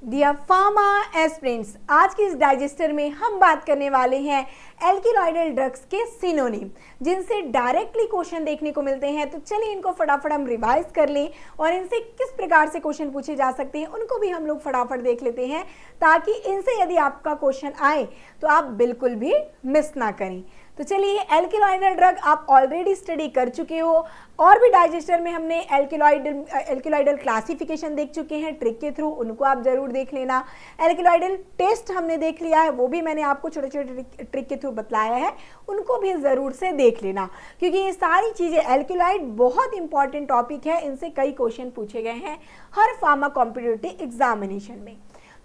Dear pharma aspirants, आज के इस डाइजेस्टर में हम बात करने वाले हैं एल्किलॉइडल ड्रग्स के सिनोनिम, जिनसे डायरेक्टली क्वेश्चन देखने को मिलते हैं। तो चलिए इनको फटाफट हम रिवाइज कर लें और इनसे किस प्रकार से क्वेश्चन पूछे जा सकते हैं उनको भी हम लोग फटाफट देख लेते हैं, ताकि इनसे यदि आपका क्वेश्चन आए तो आप बिल्कुल भी मिस ना करें। तो चलिए, एल्किलॉइडल ड्रग आप ऑलरेडी स्टडी कर चुके हो और भी डाइजेस्टर में हमने एल्किलॉइडल क्लासिफिकेशन देख चुके हैं ट्रिक के थ्रू, उनको आप जरूर देख लेना। एल्किलॉइडल टेस्ट हमने देख लिया है, वो भी मैंने आपको छोटे छोटे ट्रिक के थ्रू बताया है, उनको भी ज़रूर से देख लेना, क्योंकि ये सारी चीज़ें एल्किलॉइड बहुत इंपॉर्टेंट टॉपिक है। इनसे कई क्वेश्चन पूछे गए हैं हर फार्मा कॉम्पिटिटिव एग्जामिनेशन में।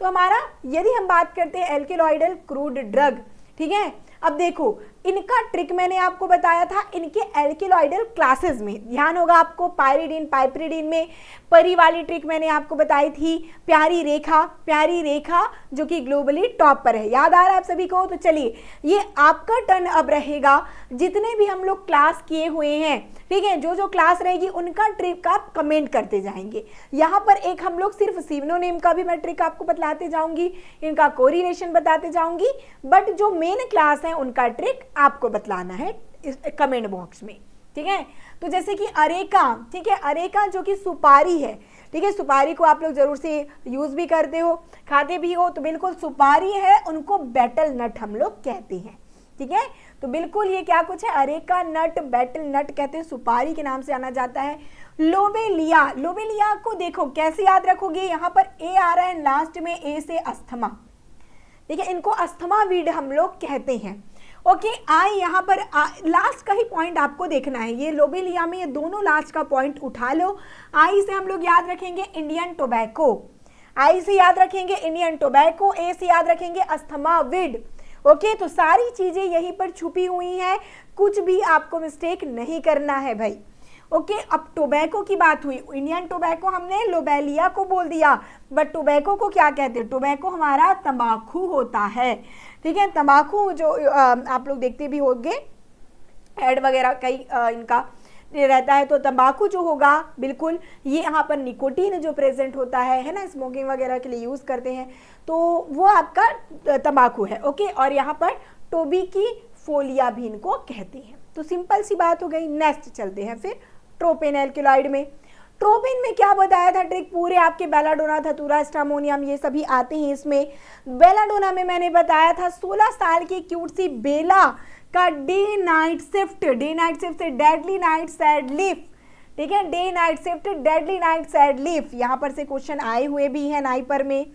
तो हमारा यदि हम बात करते हैं एल्किलॉइडल क्रूड ड्रग, ठीक है, अब देखो इनका ट्रिक मैंने आपको बताया था इनके एल्किलॉइडल क्लासेस में, ध्यान होगा आपको। पायरिडीन पाइपरिडीन में परी वाली ट्रिक मैंने आपको बताई थी, प्यारी रेखा जो कि ग्लोबली टॉप पर है, याद आ रहा है आप सभी को। तो चलिए, ये आपका टर्न अब रहेगा, जितने भी हम लोग क्लास किए हुए हैं, ठीक है, जो जो क्लास रहेगी उनका ट्रिक आप कमेंट करते जाएंगे। यहाँ पर एक हम लोग सिर्फ सिनोनिम का भी मैं ट्रिक आपको बतलाते जाऊंगी, इनका कोरिलेशन बताते जाऊंगी, बट जो मेन क्लास है उनका ट्रिक आपको बतलाना है इस कमेंट बॉक्स में, ठीक है। तो जैसे कि अरेका, ठीक है, अरेका जो कि सुपारी है, ठीक है, सुपारी को आप लोग जरूर से यूज भी करते हो, खाते भी हो, तो बिल्कुल सुपारी है, उनको बेटल नट हम लोग कहते हैं, ठीक है। तो बिल्कुल ये क्या कुछ है, अरेका नट, बेटल नट कहते हैं, सुपारी के नाम से जाना जाता है। लोबेलिया, लोबेलिया को देखो कैसे याद रखोगे, यहाँ पर ए आ रहा है लास्ट में, ए से अस्थमा, ठीक है, इनको अस्थमा वीड हम लोग कहते हैं। ओके, आई यहाँ पर लास्ट का ही पॉइंट आपको देखना है, ये लोबेलिया में ये दोनों लास्ट का पॉइंट उठा लो। आई से हम लोग याद रखेंगे इंडियन टोबैको, आई से याद रखेंगे इंडियन टोबैको, ए से याद रखेंगे अस्थमा वीड। ओके, तो सारी चीजें यहीं पर छुपी हुई हैं, कुछ भी आपको मिस्टेक नहीं करना है भाई। ओके, अब टोबैको की बात हुई, इंडियन टोबैको हमने लोबेलिया को बोल दिया, बट टोबैको को क्या कहते हैं, टोबैको हमारा तंबाकू होता है, ठीक है। तंबाकू जो आप लोग देखते भी होंगे ऐड वगैरह कई इनका रहता है, तो तंबाकू जो होगा बिल्कुल ये यहाँ पर निकोटीन जो प्रेजेंट होता है ना, स्मोकिंग वगैरह के लिए यूज करते हैं, तो वो आपका तंबाकू है। ओके, और यहाँ पर टोबी की फोलिया भी इनको कहते हैं। तो सिंपल सी बात हो गई। नेक्स्ट चलते हैं फिर ट्रोपेन एल्किलॉइड में। ट्रोपेन में क्या बताया था ट्रिक, पूरे आपके बेलाडोना, धतूरा, स्ट्रामोनियम ये सभी आते हैं इसमें। बेलाडोना में मैंने बताया था 16 साल की क्यूट सी बेला का डे नाइट शिफ्ट से डेडली नाइट सैड लीफ, ठीक है, day night shift deadly nightshade सैड लीफ, यहाँ पर से क्वेश्चन आए हुए भी हैं नाइपर में।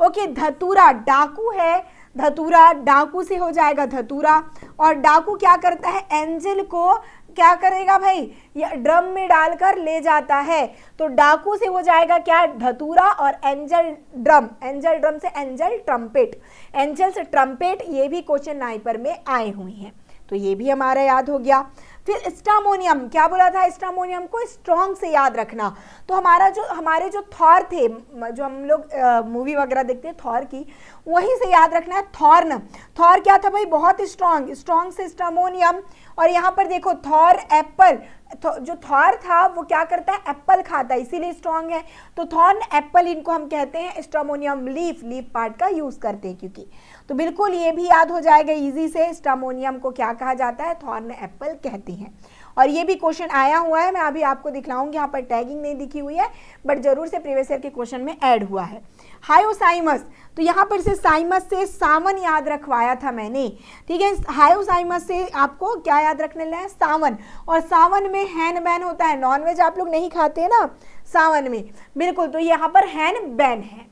ओके, धतूरा डाकू है, धतूरा डाकू से हो जाएगा धतूरा, और डाकू क्या करता है, एंजल को क्या करेगा भाई, ये ड्रम में डालकर ले जाता है, तो डाकू से हो जाएगा क्या, धतूरा, और एंजल ड्रम से एंजल ट्रम्पेट, एंजल से ट्रम्पेट, ये भी क्वेश्चन नाइपर में आए हुए हैं, तो ये भी हमारा याद हो गया। फिर स्ट्रामोनियम, क्या बोला था, स्ट्रामोनियम को स्ट्रॉन्ग से याद रखना। तो हमारे जो थॉर थे, जो हम लोग मूवी वगैरह देखते हैं थॉर की, वहीं से याद रखना है थॉर्न। थॉर क्या था भाई, बहुत स्ट्रॉन्ग से स्ट्रामोनियम। और यहाँ पर देखो थॉर एप्पल, जो थॉर था वो क्या करता है, एप्पल खाता है, इसीलिए स्ट्रॉन्ग है, तो थॉर्न एप्पल इनको हम कहते हैं। स्ट्रामोनियम लीफ पार्ट का यूज करते हैं क्योंकि, तो बिल्कुल ये भी याद हो जाएगा इजी से, स्ट्रामोनियम को क्या कहा जाता है, थॉर्न एप्पल कहते हैं। और ये भी क्वेश्चन आया हुआ है, मैं अभी आपको दिखलाऊंगी, यहाँ पर टैगिंग नहीं दिखी हुई है, बट जरूर से प्रीवियस ईयर के क्वेश्चन में ऐड हुआ है। हायोसाइमस, तो यहाँ पर से साइमस से सावन याद रखवाया था मैंने, ठीक है, हायोसाइमस से आपको क्या याद रखने लगा है, सावन, और सावन में हैन बैन होता है, नॉनवेज आप लोग नहीं खाते ना सावन में, बिल्कुल, तो यहाँ पर हैन बैन है।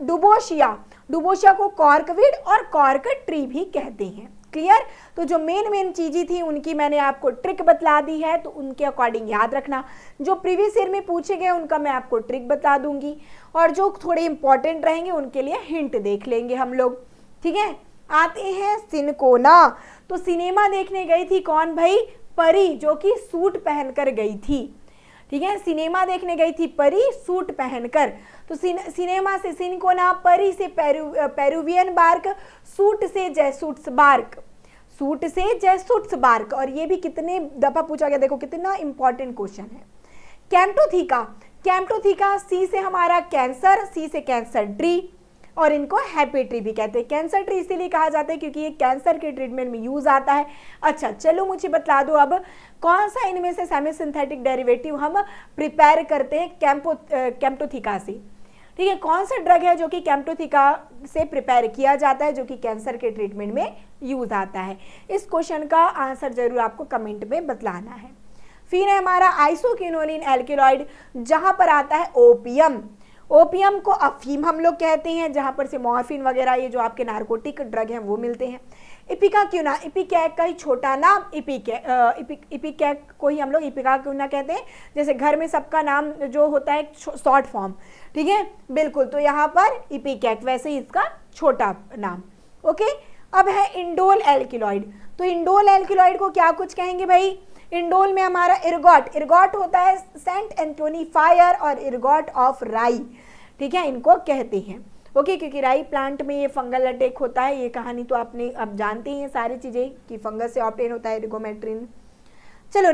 डुबोशिया को कॉर्कवीड और कॉर्क ट्री भी कहते हैं। क्लियर, तो जो मेन चीजें थी उनकी मैंने आपको ट्रिक बतला दी है, तो उनके अकॉर्डिंग याद रखना। जो प्रीवियस ईयर में पूछे गए उनका मैं आपको ट्रिक बता दूंगी, और जो थोड़े इंपॉर्टेंट रहेंगे उनके लिए हिंट देख लेंगे हम लोग, ठीक है। आते हैं सिनकोना, तो सिनेमा देखने गई थी कौन भाई, परी, जो कि सूट पहनकर गई थी, ठीक है, सिनेमा देखने गई थी परी सूट पहनकर। तो सिनेमा से सिनकोना, परी से पेरुवियन बार्क, सूट से जैसूट्स बार्क, और ये भी कितने दफा पूछा गया, देखो कितना इंपॉर्टेंट क्वेश्चन है। कैंटोथीका, कैम्प्टोथिका, सी से हमारा कैंसर, सी से कैंसर ट्री, और इनको हैप्पी ट्री भी कहते हैं। कैंसर ट्री इसीलिए कहा जाता है क्योंकि ये कैंसर के ट्रीटमेंट में यूज आता है। अच्छा चलो मुझे बता दो अब कौन सा इनमें से सेमी सिंथेटिक डेरिवेटिव हम प्रिपेयर करते हैं कैम्प्टोथिका से। ठीक है, कौन सा ड्रग है जो कि कैम्प्टोथिका से प्रिपेयर किया जाता है जो कि कैंसर के ट्रीटमेंट में यूज आता है। इस क्वेश्चन का आंसर जरूर आपको कमेंट में बतलाना है। फिर है हमारा आइसोक्विनोलिन एल्केलॉइड, जहां पर आता है ओपियम। ओपियम को अफीम हम लोग कहते हैं, जहां पर से मॉर्फिन वगैरह ये जो आपके नार्कोटिक ड्रग हैं वो मिलते हैं। इपिका क्यूना, इपिकैक का ही छोटा नाम इपिकैक को ही हम लोग इपिका क्यूना कहते हैं, जैसे घर में सबका नाम जो होता है शॉर्ट फॉर्म। ठीक है, बिल्कुल, तो यहाँ पर इपिकैक वैसे ही इसका छोटा नाम। ओके, अब है इंडोल एल्किलॉइड। तो इंडोल एल्किलॉइड को क्या कुछ कहेंगे भाई? इंडोल में हमारा इर्गॉट होता है सेंट एंटोनी फायर और इर्गॉट ऑफ राई। ठीक है, इनको कहते हैं। ओके, क्योंकि राई प्लांट में ये फंगल अटैक होता है। ये कहानी तो आपने अब जानते ही हैं सारी चीजें कि फंगस से ऑब्टेन होता है इर्गोमेट्रिन। चलो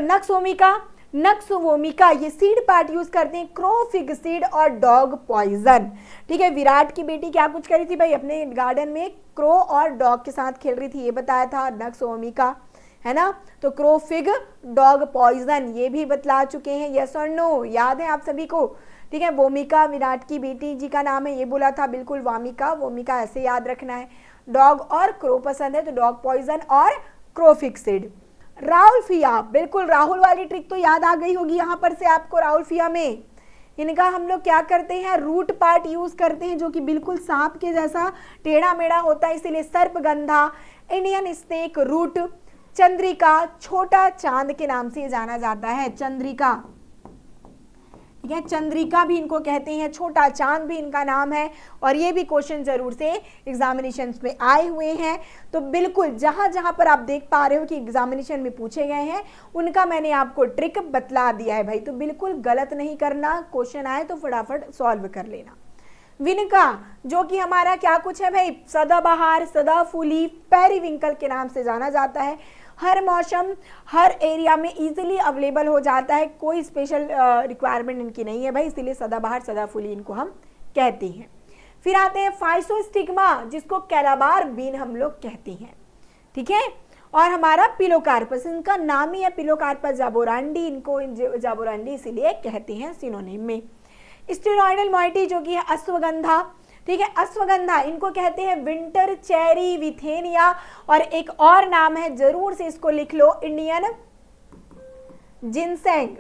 नक्सवोमिका, ये सीड पार्ट यूज करते हैं क्रोफिग सीड और डॉग पॉइजन। ठीक है, विराट की बेटी क्या कुछ करी थी भाई? अपने गार्डन में क्रो और डॉग के साथ खेल रही थी, ये बताया था नक्सवोमिका, है ना। तो क्रोफिग, डॉग पॉइजन ये भी बतला चुके हैं। यस और नो याद है आप सभी को? ठीक है, वोमिका विराट की बेटी जी का नाम है, ये बोला था, बिल्कुल वामिका, वोमिका ऐसे याद रखना है। डॉग और क्रो पसंद है तो डॉग पॉइजन और क्रोफिक्सिड। राउल्फिया, बिल्कुल राहुल वाली ट्रिक तो याद आ गई होगी यहाँ पर से आपको। राउल्फिया में इनका हम लोग क्या करते हैं? रूट पार्ट यूज करते हैं जो कि बिल्कुल सांप के जैसा टेढ़ा मेढ़ा होता है, इसीलिए सर्पगंधा, इंडियन स्नेक रूट, चंद्रिका, छोटा चांद के नाम से जाना जाता है। चंद्रिका, ठीक है, चंद्रिका भी इनको कहते हैं, छोटा चांद भी इनका नाम है। और ये भी क्वेश्चन जरूर से एग्जामिनेशंस में आए हुए हैं। तो बिल्कुल जहां जहां पर आप देख पा रहे हो कि एग्जामिनेशन में पूछे गए हैं उनका मैंने आपको ट्रिक बतला दिया है भाई। तो बिल्कुल गलत नहीं करना, क्वेश्चन आए तो फटाफट सॉल्व कर लेना। विनका, जो कि हमारा क्या कुछ है भाई? सदाबहार, सदाफूली, पेरीविंकल के नाम से जाना जाता है। हर मौसम, हर एरिया में इजीली अवेलेबल हो जाता है, कोई स्पेशल रिक्वायरमेंट इनकी नहीं है भाई, इसीलिए सदाबहार, सदाफूली इनको हम कहते हैं। फिर आते हैं फाइसोस्टिग्मा, जिसको कैलाबार बीन हम लोग कहते हैं। ठीक है, और हमारा पिलोकार्पस, इनका नाम ही है पिलोकार्पस जाबोरांडी, इनको जाबोरांडी इसीलिए कहते हैं सिनोनिम में। स्टेरॉइडल मॉइटी, जो कि है अश्वगंधा। ठीक है, अश्वगंधा इनको कहते हैं विंटर चेरी विथेनिया, और एक और नाम है, जरूर से इसको लिख लो, इंडियन जिनसेंग।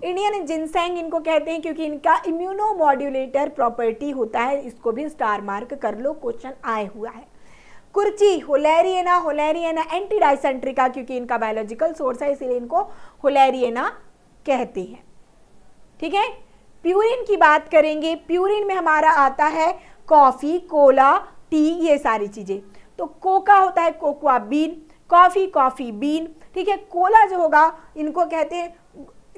इंडियन जिनसेंग इनको कहते हैं क्योंकि इनका इम्यूनोमॉड्यूलेटर प्रॉपर्टी होता है। इसको भी स्टार मार्क कर लो, क्वेश्चन आए हुआ है। कुर्ची, होलेरियना एंटी डाइसेंट्रिका, क्योंकि इनका बायोलॉजिकल सोर्स है इसीलिए इनको होलेरियना कहते हैं। ठीक है, प्यूरिन की बात करेंगे। प्यूरिन में हमारा आता है कॉफी, कोला, टी, ये सारी चीजें। तो कोका होता है cocoa bean, coffee, coffee bean. ठीक है, कोला जो होगा इनको कहते हैं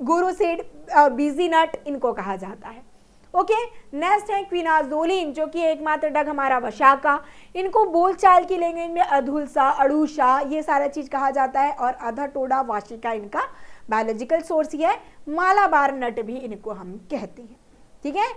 गुरुसीड, बीजी नट इनको कहा जाता है। ओके, नेक्स्ट है क्विनाजोलिन, जो कि एकमात्र ड्रग हमारा वशाका। इनको बोलचाल की लैंग्वेज में अधुलसा, अड़ूसा ये सारा चीज कहा जाता है। और अधाटोडा वाशिका इनका बायोलॉजिकल सोर्स ही है। मालाबार नट भी इनको हम कहते हैं। ठीक है,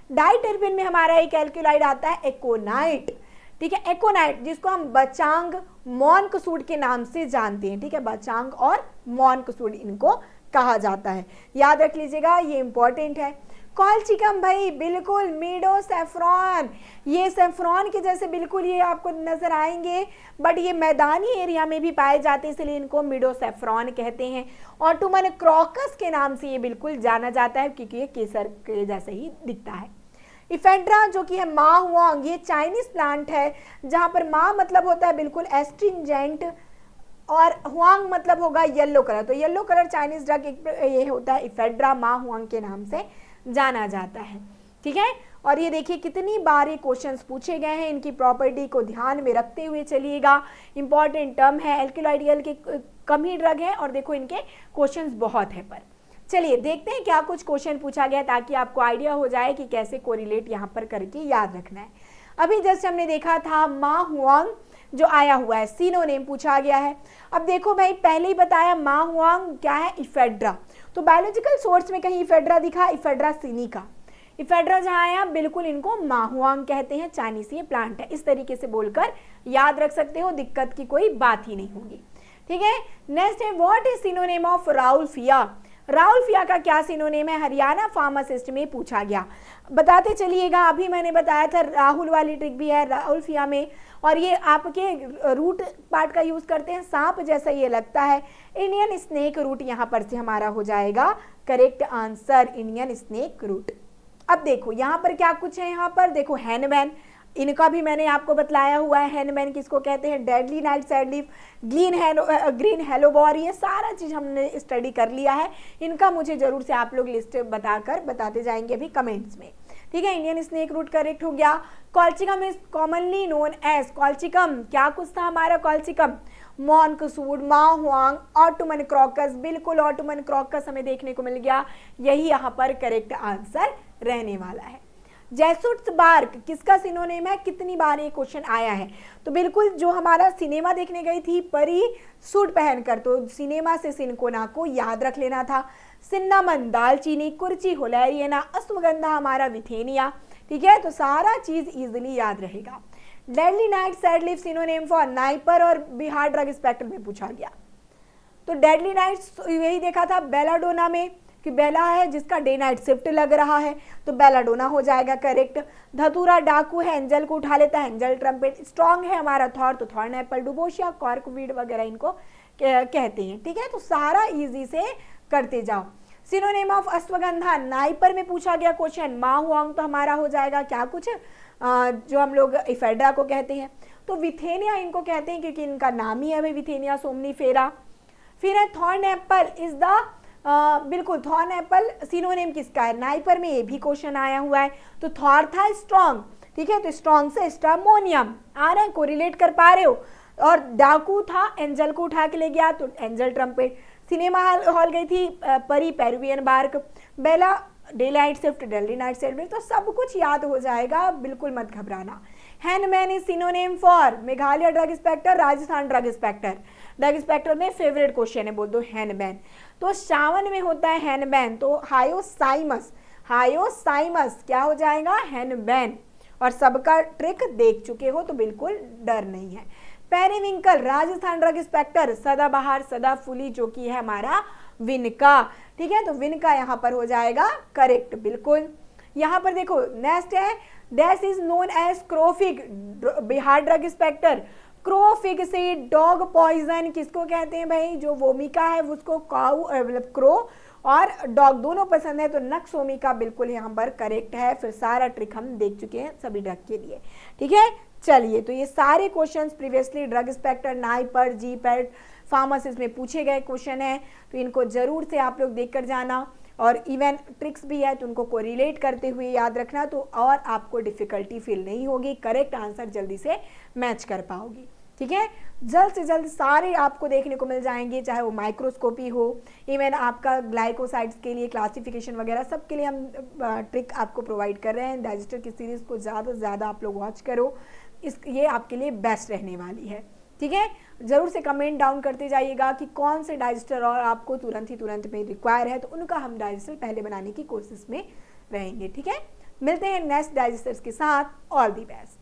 डाइटर्बिन में हमारा एक एल्क्यूलाइड आता है एकोनाइट। ठीक है, एकोनाइट जिसको हम बचांग मॉनकसूड के नाम से जानते हैं। ठीक है, बचांग और मॉनकसूड इनको कहा जाता है, याद रख लीजिएगा, ये इंपॉर्टेंट है। कॉलचिकम भाई, बिल्कुल मीडो सेफ्रॉन, ये सेफ्रॉन के जैसे बिल्कुल ये आपको नजर आएंगे, बट ये मैदानी एरिया में भी पाए जाते हैं इसलिए इनको मीडो सेफ्रॉन कहते हैं। ऑटोमन क्रॉकस के नाम से ये बिल्कुल जाना जाता है क्योंकि ये केसर के जैसे ही दिखता है। इफेड्रा, जो कि है मा हुआंग, ये चाइनीज प्लांट है जहां पर मा मतलब होता है बिल्कुल एस्ट्रिंजेंट और हुआंग मतलब होगा येलो कलर। तो येलो कलर चाइनीज ड्रग ये होता है इफेड्रा, मा हुआंग के नाम से जाना जाता है। ठीक है, और ये देखिए कितनी बार ये क्वेश्चंस पूछे गए हैं, इनकी प्रॉपर्टी को ध्यान में रखते हुए चलिएगा। इंपॉर्टेंट टर्म है, एल्किलॉइडियल के कम ही ड्रग है और देखो इनके क्वेश्चंस बहुत है। पर चलिए देखते हैं क्या कुछ क्वेश्चन पूछा गया ताकि आपको आइडिया हो जाए कि कैसे कोरिलेट यहाँ पर करके याद रखना है। अभी जस्ट हमने देखा था मा हुआंग जो आया हुआ है, सिनोनिम पूछा गया है। अब देखो भाई, पहले ही बताया मा हुआंग क्या है, इफेड्रा। तो बायोलॉजिकल सोर्स में कहीं इफेड्रा दिखा, इफेड्रा सिनिका। इफेड्रा जहाँ आया बिल्कुल इनको मा हुआंग कहते हैं, चाइनीज ये प्लांट है। इस तरीके से बोलकर याद रख सकते हो, दिक्कत की कोई बात ही नहीं होगी। ठीक है, नेक्स्ट है what is synonym of Rauvolfia. Rauvolfia का क्या सिनोनिम है, हरियाणा फार्मासिस्ट में पूछा गया। बताते चलिएगा, अभी मैंने बताया था राहुल वाली ट्रिक भी है राउल्फिया में, और ये आपके रूट पार्ट का यूज करते हैं, सांप जैसा ये लगता है। इंडियन स्नेक रूट यहाँ पर से हमारा हो जाएगा correct answer, Indian snake root. अब देखो यहाँ पर क्या कुछ है, यहाँ पर देखो हैनमैन, इनका भी मैंने आपको बतलाया हुआ है। हैनमैन किसको कहते हैं, डेडली नाइट सैड लीफ, ग्रीन हेलोबोर, ये सारा चीज हमने स्टडी कर लिया है। इनका मुझे जरूर से आप लोग लिस्ट बताते जाएंगे अभी कमेंट्स में। ठीक है, इंडियन स्नेक रूट करेक्ट हो गया। Colchicum is commonly known as, colchicum क्या कुछ था हमारा, colchicum monkshood, ma huang, autumn crocus, बिल्कुल ऑटोमन क्रोकस हमें देखने को मिल गया। यही यहाँ पर करेक्ट आंसर रहने वाला है। जैसुट्स बार्क किसका सिनोनिम है, कितनी बार ये क्वेश्चन आया है। तो बिल्कुल जो हमारा सिनेमा देखने गई थी परी सूट पहनकर, तो सिनेमा से सिनकोना को याद रख लेना था। सिन्नामन दालचीनी, कुर्ची होलैरियना, अश्वगंधा हमारा विथेनिया। ठीक है, तो सारा चीज इजिली याद रहेगा। डेडली नाइट सैड लीफ सिनोनिम फॉर नाइपर और बिहार ड्रग इंस्पेक्टर में पूछा गया। तो डेडली नाइट यही देखा था बेलाडोना में कि बेला है जिसका डे नाइट शिफ्ट लग रहा है, तो बेलाडोना हो जाएगा करेक्ट। धतूरा डाकू है, एंजल को उठा लेता है, एंजल ट्रम्पेट। स्ट्रॉन्ग है हमारा थॉर, तो थॉर्न एप्पल, डुबोशिया, कॉर्कवीड वगैरह इनको कहते हैं। ठीक है, तो सारा इजी से करते जाओ। सिनोनिम ऑफ अश्वगंधा नाइपर में पूछा गया क्वेश्चन, मा हुआंग तो हमारा हो जाएगा क्या कुछ जो हम लोग इफेड्रा को कहते हैं। तो विथेनिया इनको कहते हैं क्योंकि इनका नाम ही है भाई विथेनिया सोमनीफेरा। फिर है थॉर्न एप्पल इज द बिल्कुल थॉर्न एप्पल सिनोनिम किसका है, नाइपर में ये भी क्वेश्चन आया हुआ है। तो थॉर था स्ट्रॉन्ग, ठीक है, तो स्ट्रॉन्ग से स्ट्रामोनियम आ रहे हैं, कोरिलेट कर पा रहे हो। और डाकू था, एंजल को उठा के ले गया, तो एंजल ट्रम्पेट। सिनेमा हॉल गई थी परी, पेरुवियन बार्क। बेला day night shift, daily night shift, तो सब कुछ याद हो जाएगा, बिल्कुल मत घबराना। Handman is synonym for Meghalaya drug inspector, Rajasthan drug inspector. Drug inspector में फेवरेट क्वेश्चन है, बोल दो हैंडमैन। तो सावन में होता है हैंडमैन, तो हायोसाइमस, हायोसाइमस क्या हो जाएगा, हैंडमैन। और सबका ट्रिक देख चुके हो तो बिल्कुल डर नहीं है। पेरिविंकल राजस्थान ड्रग इंस्पेक्टर, सदाबहार, सदाफुली जो कि है हमारा विनका। ठीक है, तो विनका यहाँ पर हो जाएगा करेक्ट बिल्कुल। यहाँ पर देखो नेक्स्ट है डैश इज नोन एज क्रोफिग, बिहार ड्रग इंस्पेक्टर। क्रोफिग से डॉग पॉइजन किसको कहते हैं भाई, जो वोमिका है उसको काऊ मतलब क्रो और डॉग दोनों पसंद है, तो नक्सोमिका बिल्कुल यहाँ पर करेक्ट है। फिर सारा ट्रिक हम देख चुके हैं सभी ड्रग के लिए। ठीक है, चलिए, तो ये सारे questions previously drug inspector, NIPER, जी पैट, फार्मासिस्ट में पूछे गए क्वेश्चन है, तो इनको जरूर से आप लोग देख कर जाना। और इवन ट्रिक्स भी है तो उनको कोरिलेट करते हुए याद रखना, तो और आपको डिफिकल्टी फील नहीं होगी, करेक्ट आंसर जल्दी से मैच कर पाओगी। ठीक है, जल्द से जल्द सारे आपको देखने को मिल जाएंगे, चाहे वो माइक्रोस्कोपी हो, इवन आपका ग्लाइकोसाइड्स के लिए क्लासिफिकेशन वगैरह सब के लिए हम ट्रिक आपको प्रोवाइड कर रहे हैं। डाइजेस्टर की सीरीज़ को ज़्यादा से ज़्यादा आप लोग वॉच करो, ये आपके लिए बेस्ट रहने वाली है। ठीक है, जरूर से कमेंट डाउन करते जाइएगा कि कौन से डाइजेस्टर और आपको तुरंत में रिक्वायर है, तो उनका हम डाइजेस्टर पहले बनाने की कोशिश में रहेंगे। ठीक है, मिलते हैं नेक्स्ट डाइजेस्टर्स के साथ, ऑल दी बेस्ट।